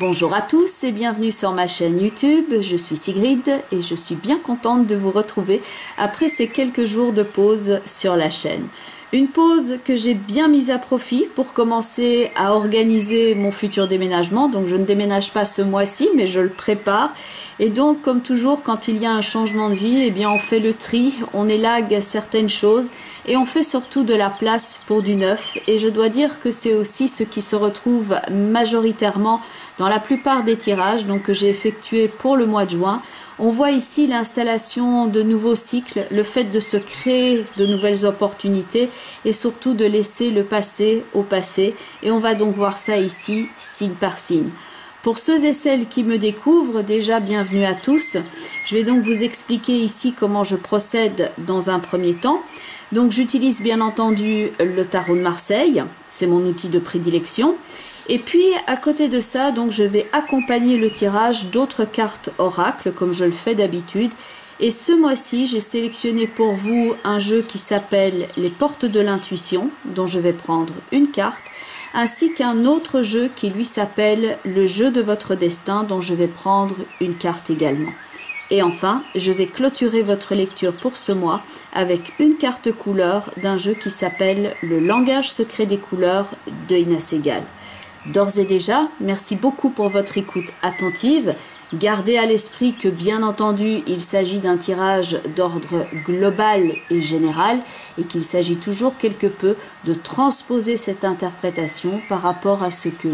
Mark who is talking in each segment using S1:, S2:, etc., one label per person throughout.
S1: Bonjour à tous et bienvenue sur ma chaîne YouTube, je suis Sigrid et je suis bien contente de vous retrouver après ces quelques jours de pause sur la chaîne. Une pause que j'ai bien mise à profit pour commencer à organiser mon futur déménagement. Donc je ne déménage pas ce mois-ci mais je le prépare. Et donc comme toujours quand il y a un changement de vie, eh bien on fait le tri, on élague certaines choses et on fait surtout de la place pour du neuf. Et je dois dire que c'est aussi ce qui se retrouve majoritairement dans la plupart des tirages donc, que j'ai effectués pour le mois de juin. On voit ici l'installation de nouveaux cycles, le fait de se créer de nouvelles opportunités et surtout de laisser le passé au passé. Et on va donc voir ça ici, signe par signe. Pour ceux et celles qui me découvrent, déjà bienvenue à tous. Je vais donc vous expliquer ici comment je procède dans un premier temps. Donc j'utilise bien entendu le tarot de Marseille, c'est mon outil de prédilection. Et puis à côté de ça, donc je vais accompagner le tirage d'autres cartes oracle comme je le fais d'habitude. Et ce mois-ci, j'ai sélectionné pour vous un jeu qui s'appelle Les Portes de l'Intuition, dont je vais prendre une carte, ainsi qu'un autre jeu qui lui s'appelle Le Jeu de votre destin, dont je vais prendre une carte également. Et enfin, je vais clôturer votre lecture pour ce mois avec une carte couleur d'un jeu qui s'appelle Le Langage secret des couleurs de Ina Segal. D'ores et déjà, merci beaucoup pour votre écoute attentive. Gardez à l'esprit que bien entendu, il s'agit d'un tirage d'ordre global et général et qu'il s'agit toujours quelque peu de transposer cette interprétation par rapport à ce que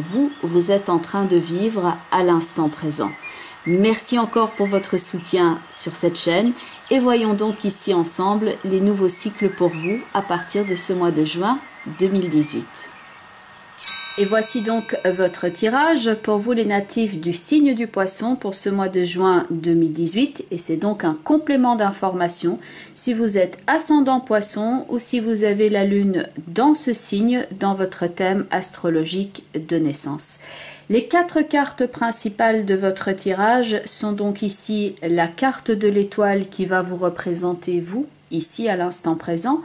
S1: vous êtes en train de vivre à l'instant présent. Merci encore pour votre soutien sur cette chaîne et voyons donc ici ensemble les nouveaux cycles pour vous à partir de ce mois de juin 2018. Et voici donc votre tirage pour vous les natifs du signe du poisson pour ce mois de juin 2018 et c'est donc un complément d'information si vous êtes ascendant poisson ou si vous avez la lune dans ce signe dans votre thème astrologique de naissance. Les 4 cartes principales de votre tirage sont donc ici la carte de l'étoile qui va vous représenter vous, ici à l'instant présent.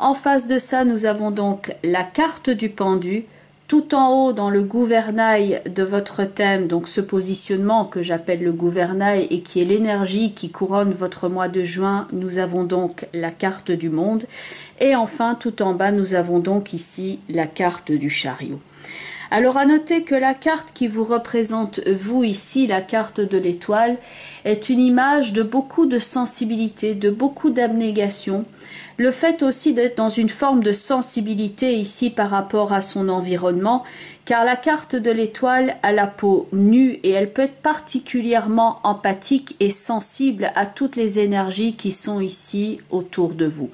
S1: En face de ça, nous avons donc la carte du pendu. Tout en haut dans le gouvernail de votre thème, donc ce positionnement que j'appelle le gouvernail et qui est l'énergie qui couronne votre mois de juin, nous avons donc la carte du monde. Et enfin, tout en bas, nous avons donc ici la carte du chariot. Alors à noter que la carte qui vous représente vous ici, la carte de l'étoile, est une image de beaucoup de sensibilité, de beaucoup d'abnégation. Le fait aussi d'être dans une forme de sensibilité ici par rapport à son environnement, car la carte de l'étoile a la peau nue et elle peut être particulièrement empathique et sensible à toutes les énergies qui sont ici autour de vous.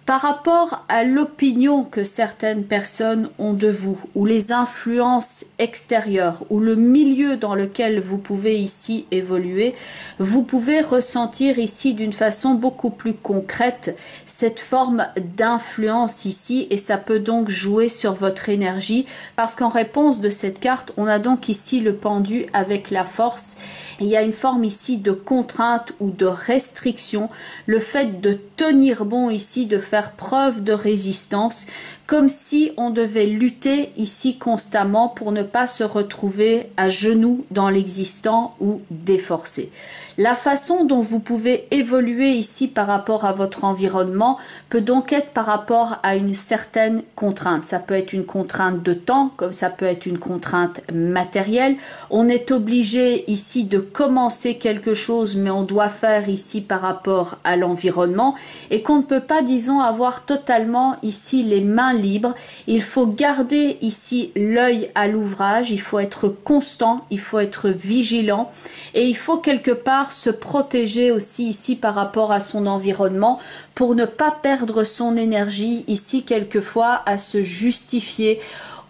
S1: Par rapport à l'opinion que certaines personnes ont de vous, ou les influences extérieures, ou le milieu dans lequel vous pouvez ici évoluer, vous pouvez ressentir ici d'une façon beaucoup plus concrète cette forme d'influence ici, et ça peut donc jouer sur votre énergie, parce qu'en réponse de cette carte, on a donc ici le pendu avec la force. Il y a une forme ici de contrainte ou de restriction, le fait de tenir bon ici, de faire preuve de résistance, comme si on devait lutter ici constamment pour ne pas se retrouver à genoux dans l'existant ou déforcé. La façon dont vous pouvez évoluer ici par rapport à votre environnement peut donc être par rapport à une certaine contrainte. Ça peut être une contrainte de temps, comme ça peut être une contrainte matérielle. On est obligé ici de commencer quelque chose, mais on doit faire ici par rapport à l'environnement et qu'on ne peut pas, disons, avoir totalement ici les mains libres. Il faut garder ici l'œil à l'ouvrage, il faut être constant, il faut être vigilant et il faut quelque part se protéger aussi ici par rapport à son environnement pour ne pas perdre son énergie ici quelquefois à se justifier,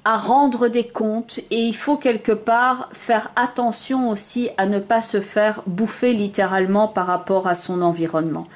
S1: à rendre des comptes et il faut quelque part faire attention aussi à ne pas se faire bouffer littéralement par rapport à son environnement.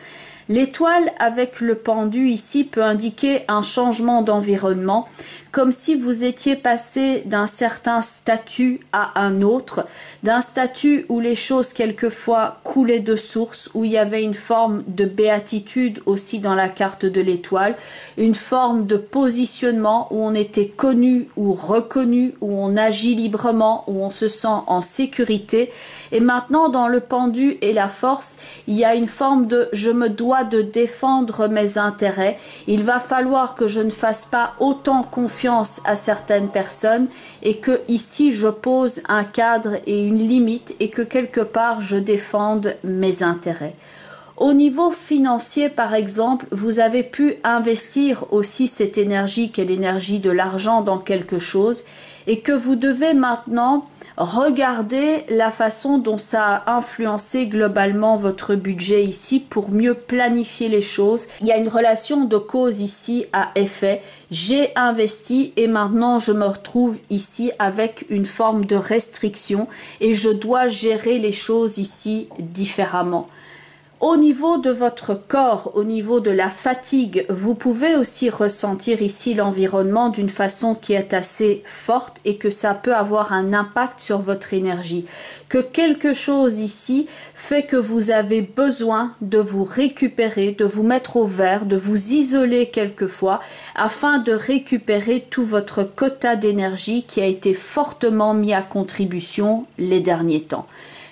S1: L'étoile avec le pendu ici peut indiquer un changement d'environnement, comme si vous étiez passé d'un certain statut à un autre, d'un statut où les choses quelquefois coulaient de source, où il y avait une forme de béatitude aussi dans la carte de l'étoile, une forme de positionnement où on était connu ou reconnu, où on agit librement, où on se sent en sécurité. Et maintenant, dans le pendu et la force, il y a une forme de « je me dois de défendre mes intérêts ». Il va falloir que je ne fasse pas autant confiance à certaines personnes et que ici je pose un cadre et une limite et que quelque part je défende mes intérêts. Au niveau financier, par exemple, vous avez pu investir aussi cette énergie qui est l'énergie de l'argent dans quelque chose et que vous devez maintenant regarder la façon dont ça a influencé globalement votre budget ici pour mieux planifier les choses. Il y a une relation de cause ici à effet. J'ai investi et maintenant je me retrouve ici avec une forme de restriction et je dois gérer les choses ici différemment. Au niveau de votre corps, au niveau de la fatigue, vous pouvez aussi ressentir ici l'environnement d'une façon qui est assez forte et que ça peut avoir un impact sur votre énergie. Que quelque chose ici fait que vous avez besoin de vous récupérer, de vous mettre au vert, de vous isoler quelquefois afin de récupérer tout votre quota d'énergie qui a été fortement mis à contribution les derniers temps.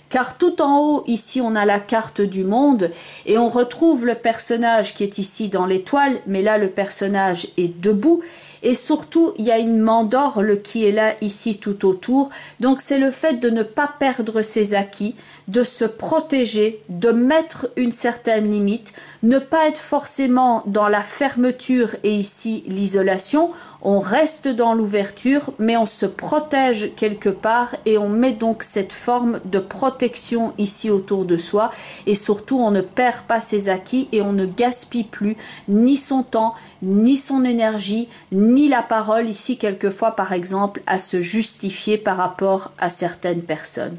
S1: Car tout en haut, ici, on a la carte du monde et on retrouve le personnage qui est ici dans l'étoile, mais là, le personnage est debout. Et surtout, il y a une mandorle qui est là, ici, tout autour. Donc, c'est le fait de ne pas perdre ses acquis, de se protéger, de mettre une certaine limite, ne pas être forcément dans la fermeture et ici, l'isolation. On reste dans l'ouverture, mais on se protège quelque part et on met donc cette forme de protection ici autour de soi. Et surtout, on ne perd pas ses acquis et on ne gaspille plus ni son temps, ni son énergie, ni la parole ici quelquefois par exemple à se justifier par rapport à certaines personnes.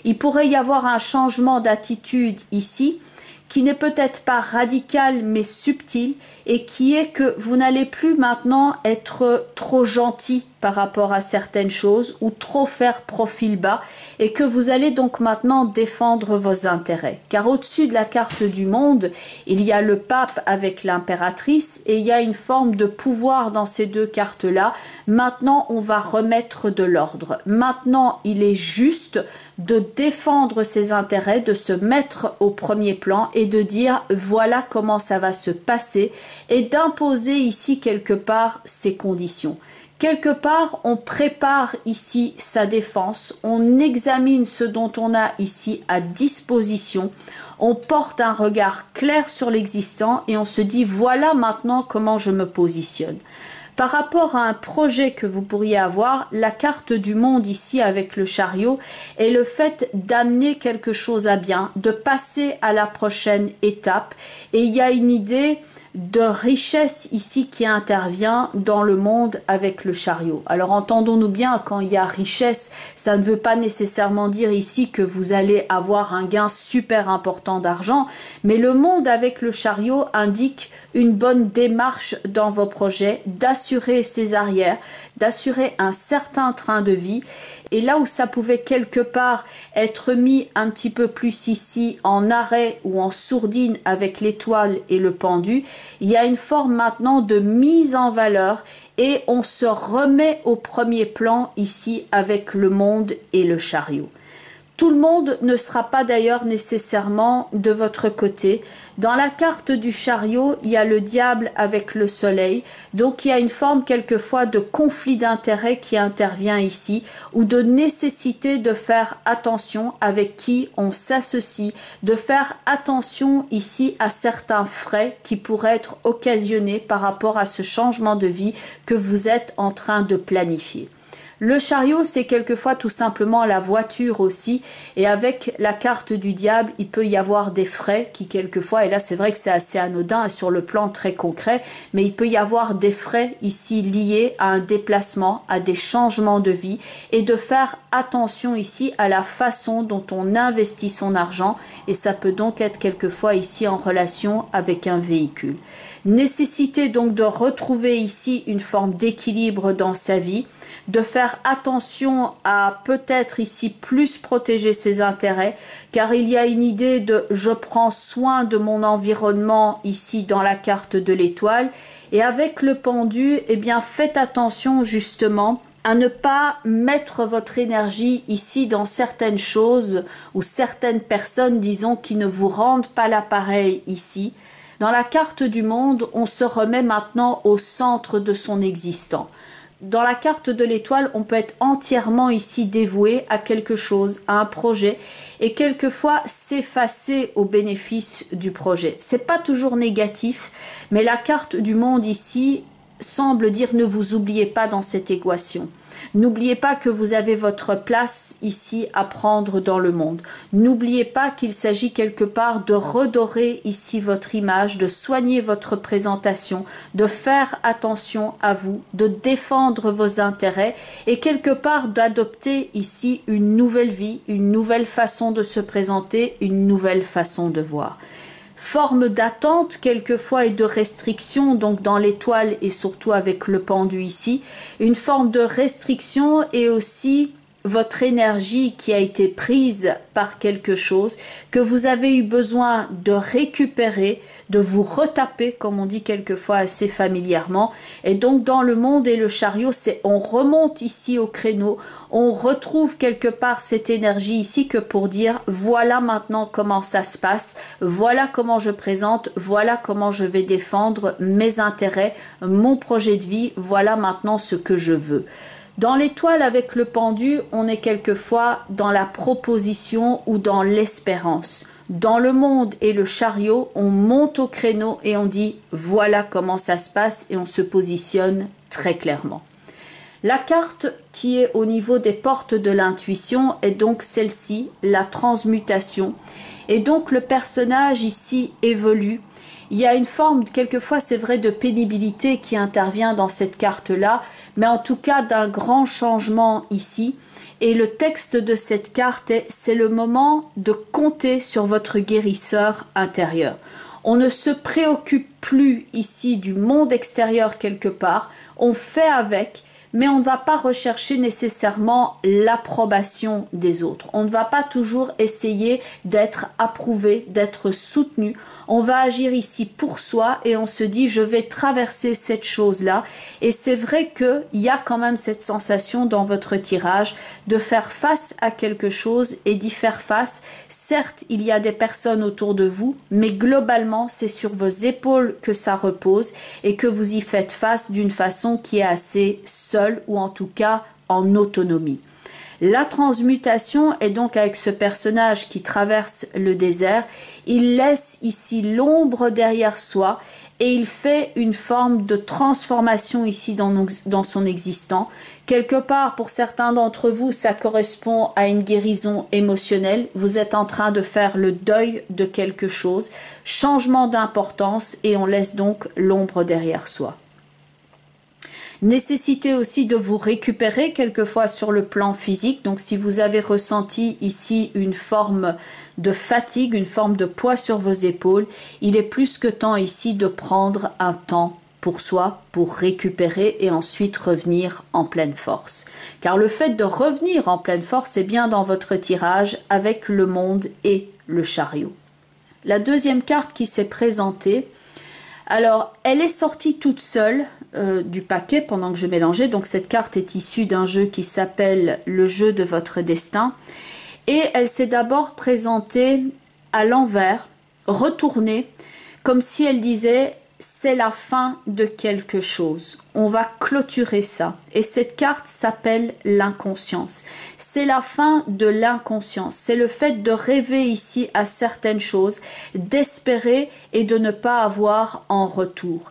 S1: Il pourrait y avoir un changement d'attitude ici qui n'est peut-être pas radical mais subtil et qui est que vous n'allez plus maintenant être trop gentil par rapport à certaines choses ou trop faire profil bas et que vous allez donc maintenant défendre vos intérêts. Car au-dessus de la carte du monde, il y a le pape avec l'impératrice et il y a une forme de pouvoir dans ces deux cartes-là. Maintenant, on va remettre de l'ordre. Maintenant, il est juste de défendre ses intérêts, de se mettre au premier plan et de dire voilà comment ça va se passer et d'imposer ici quelque part ses conditions. Quelque part, on prépare ici sa défense, on examine ce dont on a ici à disposition, on porte un regard clair sur l'existant et on se dit voilà maintenant comment je me positionne. Par rapport à un projet que vous pourriez avoir, la carte du monde ici avec le chariot est le fait d'amener quelque chose à bien, de passer à la prochaine étape et il y a une idée de richesse ici qui intervient dans le monde avec le chariot. Alors entendons-nous bien, quand il y a richesse, ça ne veut pas nécessairement dire ici que vous allez avoir un gain super important d'argent, mais le monde avec le chariot indique une bonne démarche dans vos projets, d'assurer ses arrières, d'assurer un certain train de vie. Et là où ça pouvait quelque part être mis un petit peu plus ici en arrêt ou en sourdine avec l'étoile et le pendu, il y a une forme maintenant de mise en valeur et on se remet au premier plan ici avec le monde et le chariot. Tout le monde ne sera pas d'ailleurs nécessairement de votre côté. Dans la carte du chariot, il y a le diable avec le soleil. Donc il y a une forme quelquefois de conflit d'intérêts qui intervient ici ou de nécessité de faire attention avec qui on s'associe, de faire attention ici à certains frais qui pourraient être occasionnés par rapport à ce changement de vie que vous êtes en train de planifier. Le chariot, c'est quelquefois tout simplement la voiture aussi. Et avec la carte du diable, il peut y avoir des frais qui quelquefois, et là c'est vrai que c'est assez anodin sur le plan très concret, mais il peut y avoir des frais ici liés à un déplacement, à des changements de vie, et de faire attention ici à la façon dont on investit son argent. Et ça peut donc être quelquefois ici en relation avec un véhicule. Nécessité donc de retrouver ici une forme d'équilibre dans sa vie, de faire attention à peut-être ici plus protéger ses intérêts, car il y a une idée de je prends soin de mon environnement ici dans la carte de l'étoile, et avec le pendu, eh bien faites attention justement à ne pas mettre votre énergie ici dans certaines choses ou certaines personnes, disons, qui ne vous rendent pas l'appareil ici. Dans la carte du monde, on se remet maintenant au centre de son existence. Dans la carte de l'étoile, on peut être entièrement ici dévoué à quelque chose, à un projet, et quelquefois s'effacer au bénéfice du projet. C'est pas toujours négatif, mais la carte du monde ici semble dire ne vous oubliez pas dans cette équation. N'oubliez pas que vous avez votre place ici à prendre dans le monde. N'oubliez pas qu'il s'agit quelque part de redorer ici votre image, de soigner votre présentation, de faire attention à vous, de défendre vos intérêts et quelque part d'adopter ici une nouvelle vie, une nouvelle façon de se présenter, une nouvelle façon de voir. Forme d'attente quelquefois et de restriction, donc dans l'étoile et surtout avec le pendu ici, une forme de restriction et aussi votre énergie qui a été prise par quelque chose que vous avez eu besoin de récupérer, de vous retaper, comme on dit quelquefois assez familièrement. Et donc dans le monde et le chariot, c'est on remonte ici au créneau, on retrouve quelque part cette énergie ici que pour dire voilà maintenant comment ça se passe, voilà comment je présente, voilà comment je vais défendre mes intérêts, mon projet de vie, voilà maintenant ce que je veux. Dans l'étoile avec le pendu, on est quelquefois dans la proposition ou dans l'espérance. Dans le monde et le chariot, on monte au créneau et on dit voilà comment ça se passe et on se positionne très clairement. La carte qui est au niveau des portes de l'intuition est donc celle-ci, la transmutation. Et donc le personnage ici évolue. Il y a une forme, quelquefois c'est vrai, de pénibilité qui intervient dans cette carte-là, mais en tout cas d'un grand changement ici. Et le texte de cette carte est « c'est le moment de compter sur votre guérisseur intérieur ». On ne se préoccupe plus ici du monde extérieur quelque part, on fait avec, mais on ne va pas rechercher nécessairement l'approbation des autres. On ne va pas toujours essayer d'être approuvé, d'être soutenu. On va agir ici pour soi et on se dit je vais traverser cette chose-là. Et c'est vrai qu'il y a quand même cette sensation dans votre tirage de faire face à quelque chose et d'y faire face. Certes, il y a des personnes autour de vous, mais globalement, c'est sur vos épaules que ça repose et que vous y faites face d'une façon qui est assez seule ou en tout cas en autonomie. La transmutation est donc avec ce personnage qui traverse le désert. Il laisse ici l'ombre derrière soi et il fait une forme de transformation ici dans son existant. Quelque part, pour certains d'entre vous, ça correspond à une guérison émotionnelle. Vous êtes en train de faire le deuil de quelque chose, changement d'importance et on laisse donc l'ombre derrière soi. Nécessité aussi de vous récupérer quelquefois sur le plan physique. Donc si vous avez ressenti ici une forme de fatigue, une forme de poids sur vos épaules, il est plus que temps ici de prendre un temps pour soi, pour récupérer et ensuite revenir en pleine force. Car le fait de revenir en pleine force est bien dans votre tirage avec le monde et le chariot. La deuxième carte qui s'est présentée, alors elle est sortie toute seule du paquet pendant que je mélangeais. Donc cette carte est issue d'un jeu qui s'appelle le jeu de votre destin. Et elle s'est d'abord présentée à l'envers, retournée, comme si elle disait c'est la fin de quelque chose. On va clôturer ça. Et cette carte s'appelle l'inconscience. C'est la fin de l'inconscience. C'est le fait de rêver ici à certaines choses, d'espérer et de ne pas avoir en retour.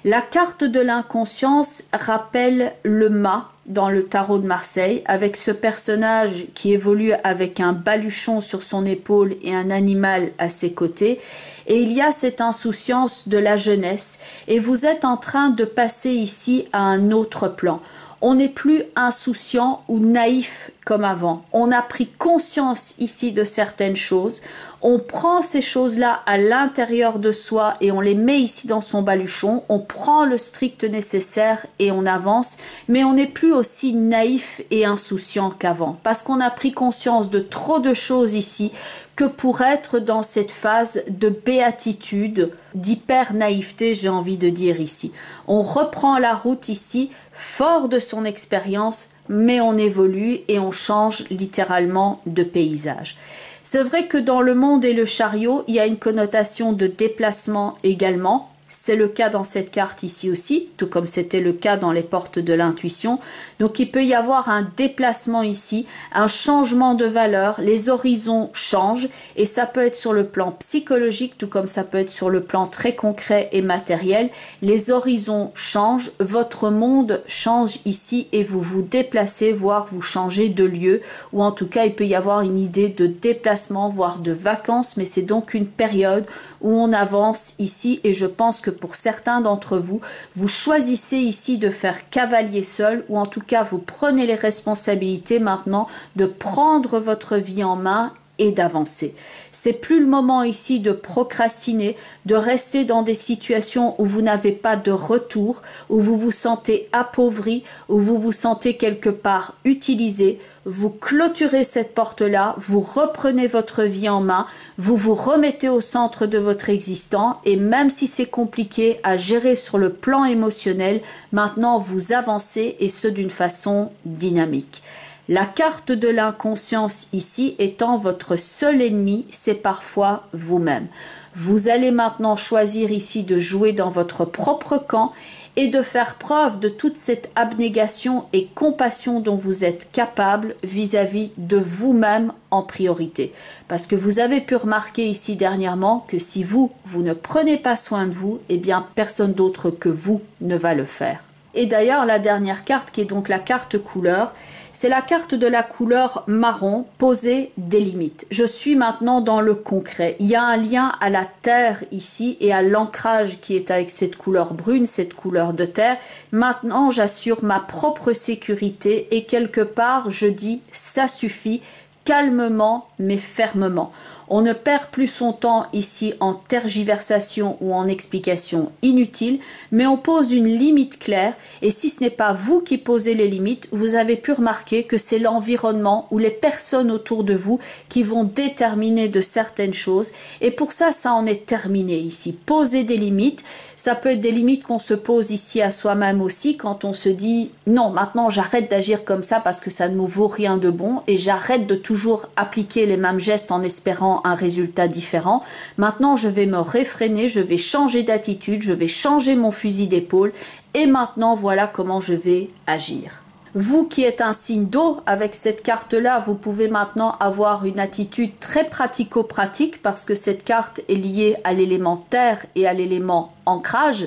S1: La carte de l'inconscience rappelle le mât dans le tarot de Marseille, avec ce personnage qui évolue avec un baluchon sur son épaule et un animal à ses côtés. Et il y a cette insouciance de la jeunesse. Et vous êtes en train de passer ici à un autre plan. On n'est plus insouciant ou naïf comme avant. On a pris conscience ici de certaines choses. On prend ces choses-là à l'intérieur de soi et on les met ici dans son baluchon. On prend le strict nécessaire et on avance. Mais on n'est plus aussi naïf et insouciant qu'avant. Parce qu'on a pris conscience de trop de choses ici que pour être dans cette phase de béatitude, d'hyper-naïveté, j'ai envie de dire ici. On reprend la route ici, fort de son expérience, mais on évolue et on change littéralement de paysage. C'est vrai que dans le monde et le chariot, il y a une connotation de déplacement également. C'est le cas dans cette carte ici aussi, tout comme c'était le cas dans les portes de l'intuition. Donc il peut y avoir un déplacement ici, un changement de valeur, les horizons changent et ça peut être sur le plan psychologique, tout comme ça peut être sur le plan très concret et matériel. Les horizons changent, votre monde change ici et vous vous déplacez, voire vous changez de lieu, ou en tout cas il peut y avoir une idée de déplacement, voire de vacances, mais c'est donc une période où on avance ici et je pense que pour certains d'entre vous, vous choisissez ici de faire cavalier seul ou en tout cas vous prenez les responsabilités maintenant de prendre votre vie en main et d'avancer. C'est plus le moment ici de procrastiner, de rester dans des situations où vous n'avez pas de retour, où vous vous sentez appauvri, où vous vous sentez quelque part utilisé. Vous clôturez cette porte-là, vous reprenez votre vie en main, vous vous remettez au centre de votre existence et même si c'est compliqué à gérer sur le plan émotionnel, maintenant vous avancez et ce d'une façon dynamique. La carte de l'inconscience ici étant votre seul ennemi, c'est parfois vous-même. Vous allez maintenant choisir ici de jouer dans votre propre camp et de faire preuve de toute cette abnégation et compassion dont vous êtes capable vis-à-vis de vous-même en priorité. Parce que vous avez pu remarquer ici dernièrement que si vous ne prenez pas soin de vous, eh bien personne d'autre que vous ne va le faire. Et d'ailleurs, la dernière carte, qui est donc la carte couleur, c'est la carte de la couleur marron, poser des limites. Je suis maintenant dans le concret. Il y a un lien à la terre ici et à l'ancrage qui est avec cette couleur brune, cette couleur de terre. Maintenant, j'assure ma propre sécurité et quelque part, je dis, ça suffit, calmement mais fermement. On ne perd plus son temps ici en tergiversation ou en explication inutile, mais on pose une limite claire et si ce n'est pas vous qui posez les limites, vous avez pu remarquer que c'est l'environnement ou les personnes autour de vous qui vont déterminer de certaines choses et pour ça, ça en est terminé ici. Poser des limites, ça peut être des limites qu'on se pose ici à soi-même aussi quand on se dit non, maintenant j'arrête d'agir comme ça parce que ça ne me vaut rien de bon et j'arrête de toujours appliquer les mêmes gestes en espérant un résultat différent. Maintenant, je vais me réfréner, je vais changer d'attitude, je vais changer mon fusil d'épaule et maintenant, voilà comment je vais agir. Vous qui êtes un signe d'eau, avec cette carte-là, vous pouvez maintenant avoir une attitude très pratico-pratique parce que cette carte est liée à l'élément terre et à l'élément ancrage.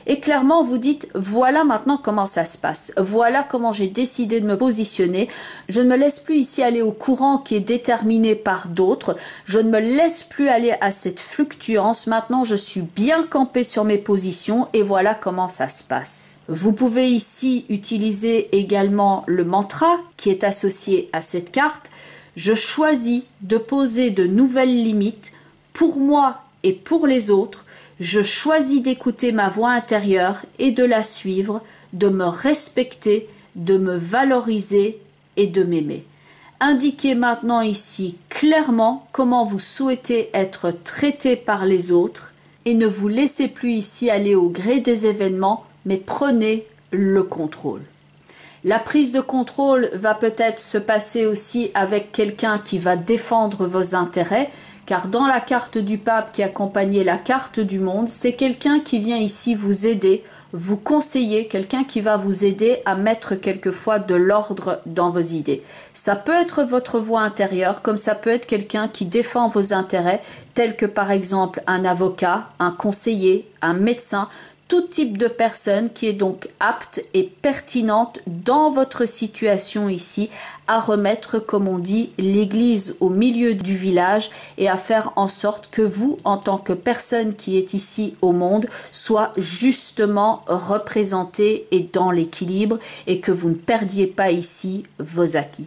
S1: Et clairement, vous dites, voilà maintenant comment ça se passe. Voilà comment j'ai décidé de me positionner. Je ne me laisse plus ici aller au courant qui est déterminé par d'autres. Je ne me laisse plus aller à cette fluctuance. Maintenant, je suis bien campé sur mes positions et voilà comment ça se passe. Vous pouvez ici utiliser également le mantra qui est associé à cette carte. Je choisis de poser de nouvelles limites pour moi et pour les autres. Je choisis d'écouter ma voix intérieure et de la suivre, de me respecter, de me valoriser et de m'aimer. Indiquez maintenant ici clairement comment vous souhaitez être traité par les autres et ne vous laissez plus ici aller au gré des événements, mais prenez le contrôle. La prise de contrôle va peut-être se passer aussi avec quelqu'un qui va défendre vos intérêts, car dans la carte du pape qui accompagnait la carte du monde, c'est quelqu'un qui vient ici vous aider, vous conseiller, quelqu'un qui va vous aider à mettre quelquefois de l'ordre dans vos idées. Ça peut être votre voix intérieure, comme ça peut être quelqu'un qui défend vos intérêts, tel que par exemple un avocat, un conseiller, un médecin. tout type de personne qui est donc apte et pertinente dans votre situation ici à remettre, comme on dit, l'église au milieu du village et à faire en sorte que vous, en tant que personne qui est ici au monde, soit justement représentée et dans l'équilibre et que vous ne perdiez pas ici vos acquis.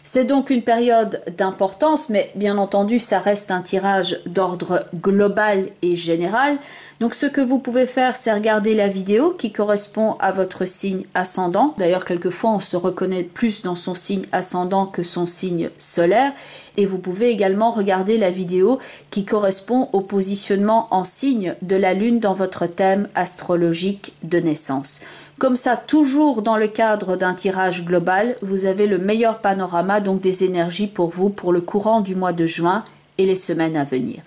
S1: C'est donc une période d'importance, mais bien entendu, ça reste un tirage d'ordre global et général. Donc ce que vous pouvez faire, c'est regarder la vidéo qui correspond à votre signe ascendant. D'ailleurs, quelquefois, on se reconnaît plus dans son signe ascendant que son signe solaire. Et vous pouvez également regarder la vidéo qui correspond au positionnement en signe de la Lune dans votre thème astrologique de naissance. Comme ça, toujours dans le cadre d'un tirage global, vous avez le meilleur panorama donc des énergies pour vous pour le courant du mois de juin et les semaines à venir.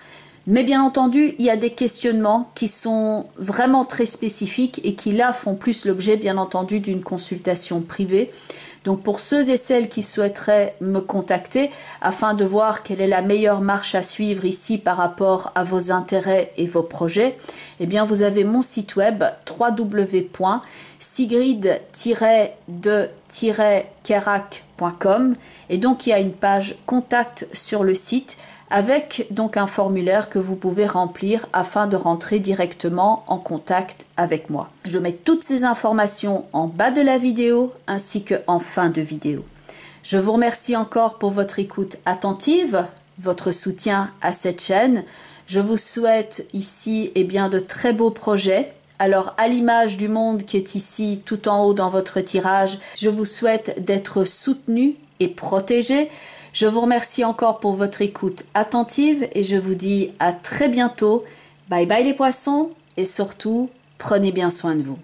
S1: Mais bien entendu, il y a des questionnements qui sont vraiment très spécifiques et qui là font plus l'objet bien entendu d'une consultation privée. Donc pour ceux et celles qui souhaiteraient me contacter afin de voir quelle est la meilleure marche à suivre ici par rapport à vos intérêts et vos projets, eh bien vous avez mon site web www.sigrid-de-kerak.com et donc il y a une page contact sur le site avec donc un formulaire que vous pouvez remplir afin de rentrer directement en contact avec moi. Je mets toutes ces informations en bas de la vidéo ainsi qu'en fin de vidéo. Je vous remercie encore pour votre écoute attentive, votre soutien à cette chaîne. Je vous souhaite ici de très beaux projets. Alors à l'image du monde qui est ici tout en haut dans votre tirage, je vous souhaite d'être soutenu et protégé. Je vous remercie encore pour votre écoute attentive et je vous dis à très bientôt. Bye bye les poissons et surtout, prenez bien soin de vous.